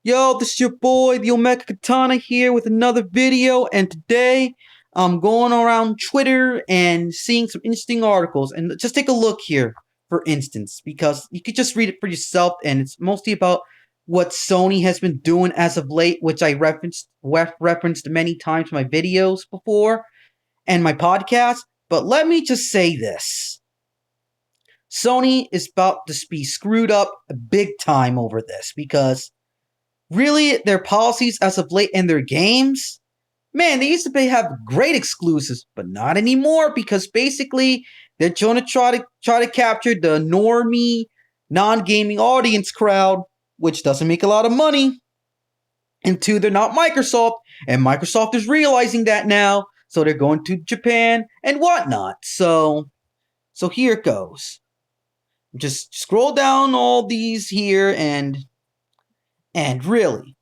Yo, this is your boy, the Omega Katana here with another video, and today I'm going around Twitter and seeing some interesting articles. And just take a look here, for instance, because you could just read it for yourself, and it's mostly about what Sony has been doing as of late, which I referenced many times in my videos before and my podcast. But let me just say this. Sony is about to be screwed up big time over this because really, their policies as of late in their games, man, they used to have great exclusives, but not anymore because basically they're trying to try to capture the normie, non-gaming audience crowd, which doesn't make a lot of money. And two, they're not Microsoft, and Microsoft is realizing that now, so they're going to Japan and whatnot. So here it goes. Just scroll down all these here and really,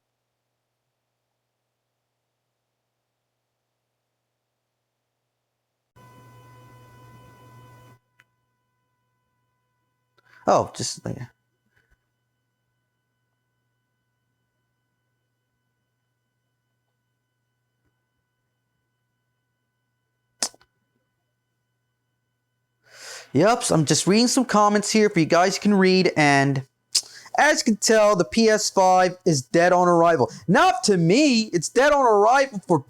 oh, just yeah. Yep, so I'm just reading some comments here for you guys can read, and as you can tell, the PS5 is dead on arrival. Not to me, it's dead on arrival for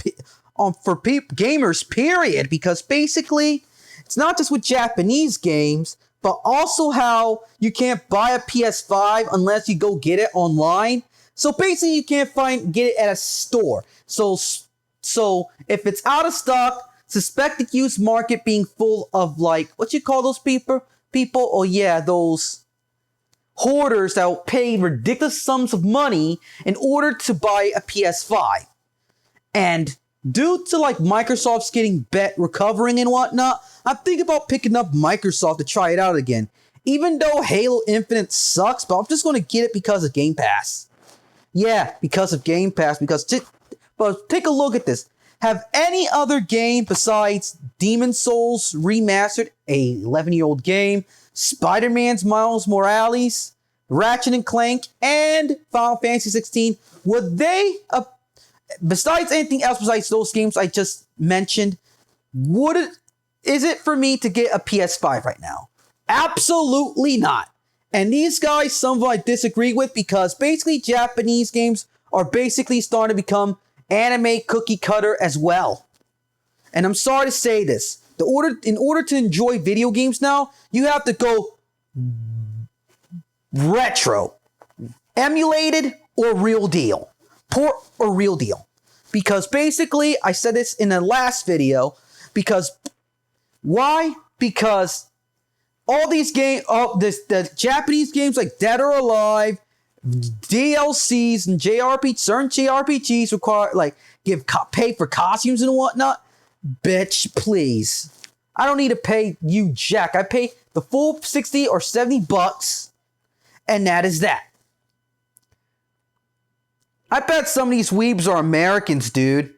gamers, period, because basically, it's not just with Japanese games, but also how you can't buy a PS5 unless you go get it online. So basically, you can't get it at a store. So if it's out of stock, suspect the used market being full of, like, what you call those people? Oh yeah, those hoarders that will pay ridiculous sums of money in order to buy a PS5. And due to like Microsoft's getting recovering and whatnot, I'm thinking about picking up Microsoft to try it out again. Even though Halo Infinite sucks, but I'm just going to get it because of Game Pass. Yeah, because of Game Pass. But take a look at this. Have any other game besides Demon Souls Remastered, a 11-year-old game, Spider-Man's Miles Morales, Ratchet and Clank, and Final Fantasy 16, would they, besides anything else besides those games I just mentioned, is it for me to get a PS5 right now? Absolutely not. And these guys, some of them I disagree with because basically Japanese games are basically starting to become anime cookie cutter as well. And I'm sorry to say this. In order to enjoy video games now, you have to go retro, emulated, or real deal. Port or real deal. Because basically, I said this in the last video, why? Because all these games, the Japanese games like Dead or Alive, DLCs and certain JRPGs require, like, pay for costumes and whatnot. Bitch, please. I don't need to pay you jack. I pay the full 60 or 70 bucks, and that is that. I bet some of these weebs are Americans, dude.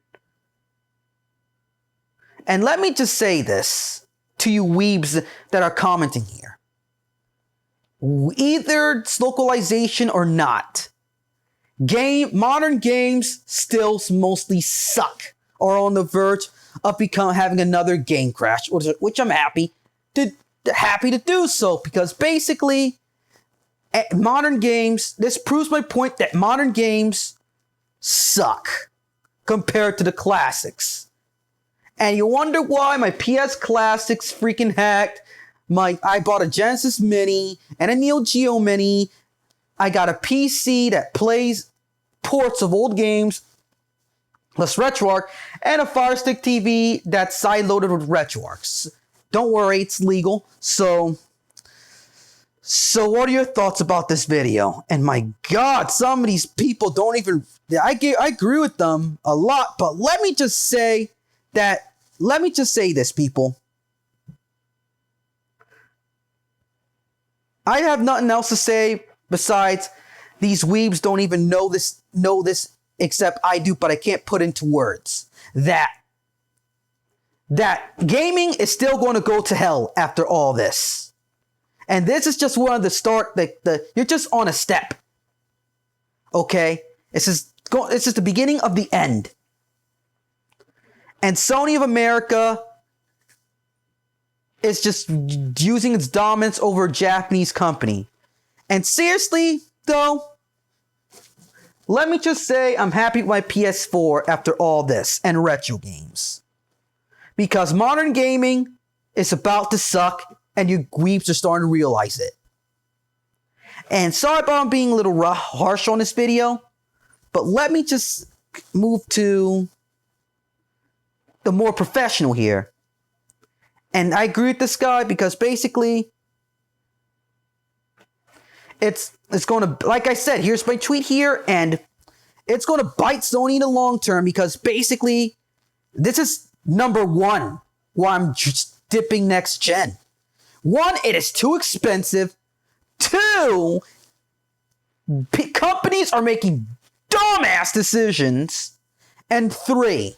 And let me just say this to you weebs that are commenting here. Either it's localization or not, modern games still mostly suck or on the verge of having another game crash, which I'm happy to do so, because basically modern games, this proves my point that modern games suck compared to the classics. And you wonder why my PS Classics freaking hacked. I bought a Genesis Mini and a Neo Geo Mini. I got a PC that plays ports of old games, plus RetroArch, and a Fire Stick TV that's sideloaded with RetroArch. Don't worry, it's legal. So what are your thoughts about this video? And my God, some of these people don't even... I agree with them a lot, but let me just say this, people. I have nothing else to say besides these weebs don't even know this except I do, but I can't put into words that gaming is still going to go to hell after all this. And this is just one of the start, you're just on a step. Okay? This is the beginning of the end. And Sony of America is just using its dominance over a Japanese company. And seriously, though, let me just say I'm happy with my PS4 after all this and retro games. Because modern gaming is about to suck and you dweebs are starting to realize it. And sorry about being a little harsh on this video, but let me just move to the more professional here. And I agree with this guy because basically it's going to, like I said, here's my tweet here, and it's going to bite Sony in the long term because basically this is number one why I'm just dipping next gen. One, it is too expensive. Two, companies are making dumbass decisions. And three,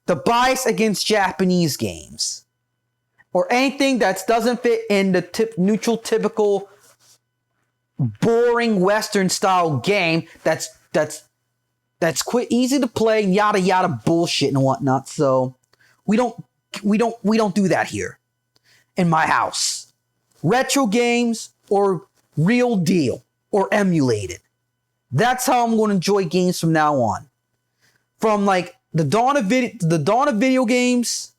the bias against Japanese games or anything that doesn't fit in the neutral, typical, boring Western style game that's easy to play, yada yada bullshit and whatnot. So we don't do that here in my house. Retro games or real deal or emulated. That's how I'm going to enjoy games from now on. From like the dawn of video games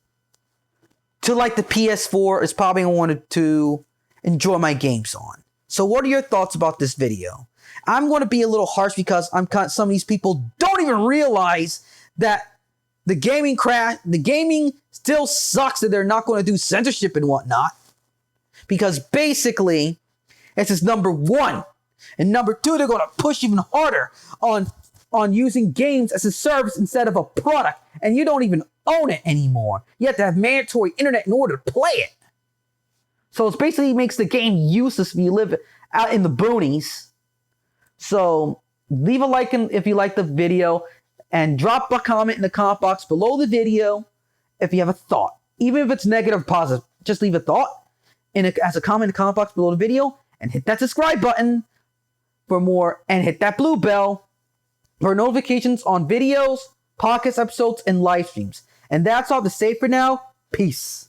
to like the PS4 is probably I wanted to enjoy my games on. So what are your thoughts about this video? I'm going to be a little harsh because some of these people don't even realize that the gaming still sucks that they're not going to do censorship and whatnot. Because basically, this is number one. And number two, they're going to push even harder on using games as a service instead of a product. And you don't even own it anymore. You have to have mandatory internet in order to play it. So it basically makes the game useless if you live out in the boonies. So leave a like if you like the video. And drop a comment in the comment box below the video if you have a thought. Even if it's negative or positive, just leave a thought as a comment in the comment box below the video. And hit that subscribe button for more. And hit that blue bell for notifications on videos, podcast episodes, and live streams. And that's all to say for now. Peace.